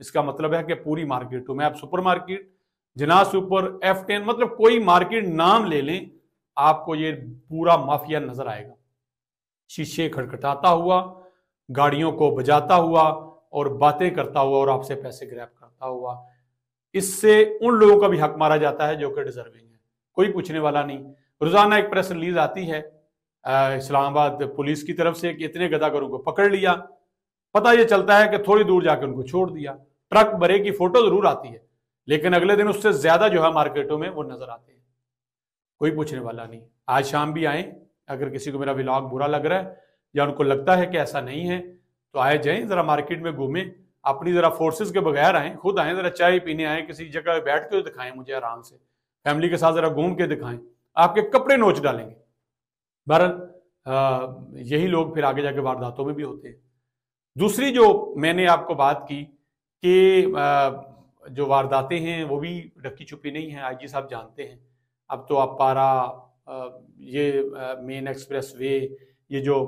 اس کا مطلب ہے کہ پوری مارکیٹوں میں آپ سپر مارکیٹ، جناح سپر، F10 مطلب کوئی مارکیٹ نام لے لیں آپ کو یہ پورا مافیا نظر آئے گا، شیشے کھٹکھٹاتا ہوا، گاڑیوں کو بجاتا ہوا اور باتیں کرتا ہوا اور آپ سے پیسے گریب کرتا ہوا۔ اس سے ان لوگوں کا بھی حق مارا جاتا ہے جو کہ ڈیزرونگ ہے، کوئی پوچھنے والا نہیں۔ روزانہ ایک پریس ریلیز آتی ہے اسلام آباد پولیس کی طرف سے کہ اتنے گداگروں کو پکڑ لیا، پتہ یہ چلتا ہے کہ تھوڑی دور جا کے ان کو چھوڑ دیا، ٹرک بھرے کی فوٹو ضرور آتی ہے لیکن اگلے دن اس سے زیادہ جو ہے مارکیٹوں میں وہ نظر آتے ہیں، کوئی پوچھنے والا نہیں۔ آج شام بھی آئیں، اگر کسی کو میرا ولاگ برا لگ رہا ہے یا ان کو لگتا ہے کہ ایسا نہیں ہے تو آئے جائیں، ذرا مارکیٹ میں گھومیں، اپنی ذرا فورسز کے بغیر آئیں، خود آئیں، ذرا چائے پینے آئیں، کسی جگہ بیٹھ کے دکھائیں مجھے آرام سے، فیملی کے ساتھ ذرا گھوم کے دکھائیں، آپ کے کپڑے نوچ ڈالیں گے۔ بہرحال یہی لوگ پھر آگے جا کے وارداتوں میں بھی ہوتے ہیں۔ دوسری جو میں نے آپ کو بات کی کہ جو وارداتیں ہیں وہ بھی ڈکی چھپی نہیں ہیں، آئی جی صاحب جانتے ہیں۔ اب تو اپارا، یہ مین ایکسپریس وے، یہ جو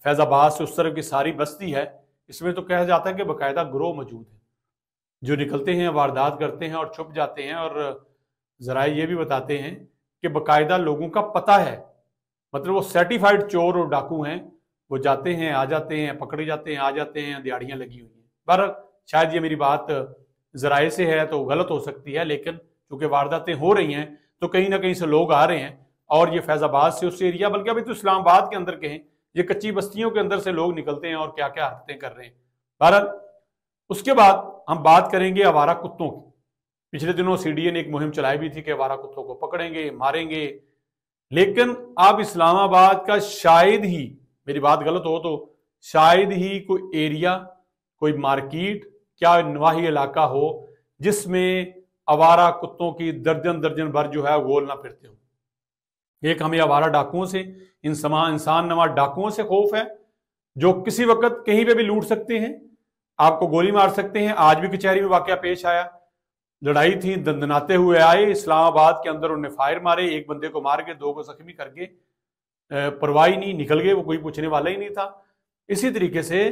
فیض آباد سے اس طرف کی ساری بستی ہے، اس میں تو کہا جاتا ہے کہ باقاعدہ گروہ موجود ہے جو نکلتے ہیں، واردات کرتے ہیں اور چھپ جاتے ہیں، اور ذرائع یہ بھی بتاتے ہیں کہ باقاعدہ لوگوں کا پتہ ہے، مطلب وہ سرٹیفائیڈ چور اور ڈاکو ہیں، وہ جاتے ہیں آ جاتے ہیں، پکڑے جاتے ہیں آ جاتے ہیں، دیہڑیاں لگی ہوئی ہیں۔ بہرحال شاید یہ میری بات ذرائع سے ہے تو غلط ہو سکتی ہے، لیکن چونکہ وارداتیں ہو رہی ہیں تو کہیں نہ کہیں سے لوگ آ رہے ہیں، اور یہ فیض آباد سے اس ایریا، بلکہ ابھی تو اسلام آباد کے اندر کہیں، یہ کچی بستیوں کے اندر سے لوگ نکلتے ہیں اور کیا کیا حرکتیں کر رہے ہیں۔ بہرحال اس کے بعد ہم بات کریں گے آوارہ کتوں کی۔ پچھلے دنوں CDA نے ایک مہم چلائی بھی تھی کہ آوارہ کتوں کو پکڑیں گے، ماریں گے، لیکن اب اسلام آباد کا شاید ہی، میری بات غلط ہو تو شاید ہی کوئی ایریا، کوئی مارکیٹ، کیا نواحی علاقہ ہو جس میں آوارہ کتوں کی درجن درجن بھر جو ہے گول نہ پھرتے ہوں۔ ایک ہمیں آوارہ ڈاکوؤں سے، انسان نواز ڈاکوؤں سے خوف ہے جو کسی وقت کہیں پہ بھی لوٹ سکتے ہیں، آپ کو گولی مار سکتے ہیں۔ آج بھی کچہری میں واقعہ پیش آیا، لڑائی تھی، دندناتے ہوئے آئے اسلام آباد کے اندر، انہوں نے فائر مارے، ایک بندے کو مار کے 2 کو زخمی کر کے پرواہی نہیں، نکل گئے، وہ کوئی پوچھنے والا ہی نہیں تھا۔ اسی طریقے سے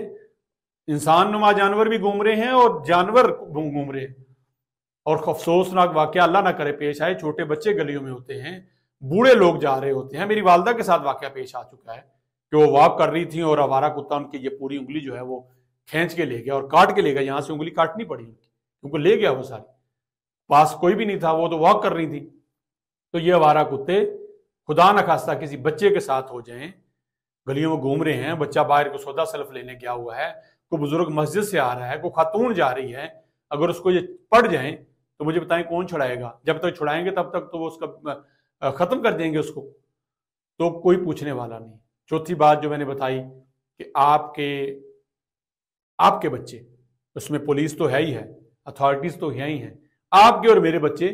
انسان نما جانور بھی گھوم رہے ہیں اور جانور گھوم رہے ہیں، اور افسوسناک واقعہ اللہ نہ کرے پیش آئے، چھوٹے بچے گلیوں میں ہوتے ہیں، بوڑھے لوگ جا رہے ہوتے ہیں۔ میری والدہ کے ساتھ واقعہ پیش آ چکا ہے کہ وہ واک کر رہی تھیں اور آوارہ کتا ان کی یہ پوری انگلی جو ہے وہ کھینچ کے لے گیا اور کاٹ کے لے گیا، یہاں سے انگلی کاٹنی پڑی ان کی کیونکہ لے گیا، وہ ساری، پاس کوئی بھی نہیں تھا، وہ تو واک کر رہی تھی۔ تو یہ آوارہ کتے خدا نخواستہ کسی بچے کے ساتھ ہو جائیں، گلیوں میں گھوم رہے ہیں، بچہ باہر کو سودا سلف لینے گیا ہوا ہے، کوئی بزرگ مسجد سے آ رہا ہے، کوئی خاتون جا رہی ہے، اگر اس کو یہ پڑ جائیں تو مجھے بتائیں کون چھڑائے گا؟ جب تک چھڑائیں گے تب تک تو وہ اس کا ختم کر دیں گے اس کو، تو کوئی پوچھنے والا نہیں۔ چوتھی بات جو میں نے بتائی کہ آپ کے بچے، اس میں پولیس تو ہے ہی ہے، اتھارٹیز تو ہیں ہی ہیں، آپ کے اور میرے بچے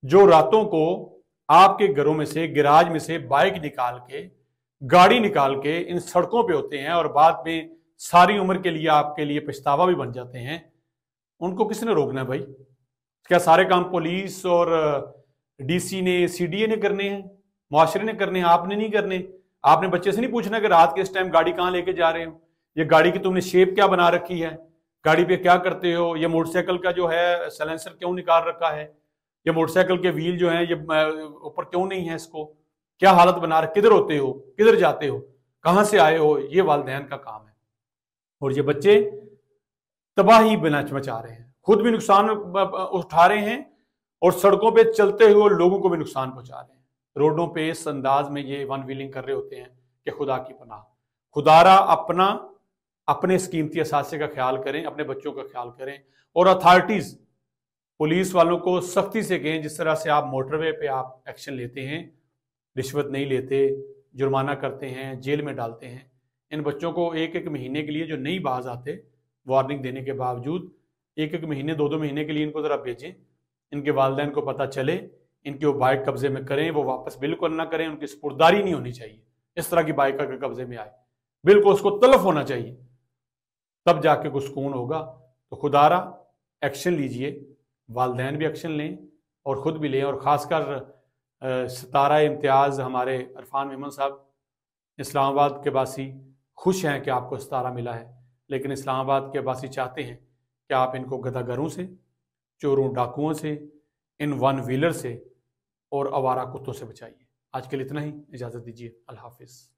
جو راتوں کو آپ کے گھروں میں سے، گراج میں سے بائک نکال کے، گاڑی نکال کے ان سڑکوں پہ ہوتے ہیں اور بعد میں ساری عمر کے لیے آپ کے لیے پچھتاوا بھی بن جاتے ہیں، ان کو کس نے روکنا ہے بھائی؟ کیا سارے کام پولیس اور DC نے، CDA نے کرنے ہیں، معاشرے نے کرنے ہیں؟ آپ نے نہیں کرنے؟ آپ نے بچے سے نہیں پوچھنا کہ رات کے اس ٹائم گاڑی کہاں لے کے جا رہے ہو، یہ گاڑی کی تم نے شیپ کیا بنا رکھی ہے، گاڑی پہ کیا کرتے ہو، یہ موٹر سائیکل کا جو ہے سائلنسر کیوں نکال رکھا ہے، یہ موٹر سائیکل کے ویل جو ہیں یہ اوپر کیوں نہیں ہے، اس کو کیا حالت بنا رکھ، کدھر ہوتے ہو، کدھر جاتے ہو، کہاں سے آئے ہو؟ یہ والدین کا کام ہے، اور یہ بچے تباہی مچا رہے ہیں، خود بھی نقصان اٹھا رہے ہیں اور سڑکوں پہ چلتے ہوئے لوگوں کو بھی نقصان پہنچا رہے ہیں۔ روڈوں پہ اس انداز میں یہ ون ویلنگ کر رہے ہوتے ہیں کہ خدا کی پناہ، خدارا اپنے اس قیمتی اثاثے کا خیال کریں، اپنے بچوں کا خیال کریں، اور اتھارٹیز پولیس والوں کو سختی سے کہیں، جس طرح سے آپ موٹر وے پہ آپ ایکشن لیتے ہیں، رشوت نہیں لیتے، جرمانہ کرتے ہیں، جیل میں ڈالتے ہیں، ان بچوں کو 1 مہینے کے لیے جو نہیں باز آتے، وارننگ دینے کے باوجود 1 مہینے 2 مہینے کے لیے ان کو ذرا بھیجیں، ان کے والدین کو پتہ چلے، ان کی وہ بائک قبضے میں کریں، وہ واپس بالکل نہ کریں، ان کی سپرداری نہیں ہونی چاہیے، اس طرح کی بائک اگر قبضے میں آئے بالکل اس کو تلف ہونا چاہیے، تب جا کے کوئی سکون ہوگا۔ تو خدارا ایکشن لیجئے، والدین بھی ایکشن لیں اور خود بھی لیں، اور خاص کر ستارہ امتیاز ہمارے عرفان میمن صاحب، اسلام آباد کے باسی خوش ہیں کہ آپ کو ستارہ ملا ہے، لیکن اسلام آباد کے باسی چاہتے ہیں کہ آپ ان کو گداگروں سے، چوروں ڈاکوؤں سے، ان ون ویلر سے اور آوارہ کتوں سے بچائیے۔ آج کے لیے اتنا ہی، اجازت دیجیے، اللہ حافظ۔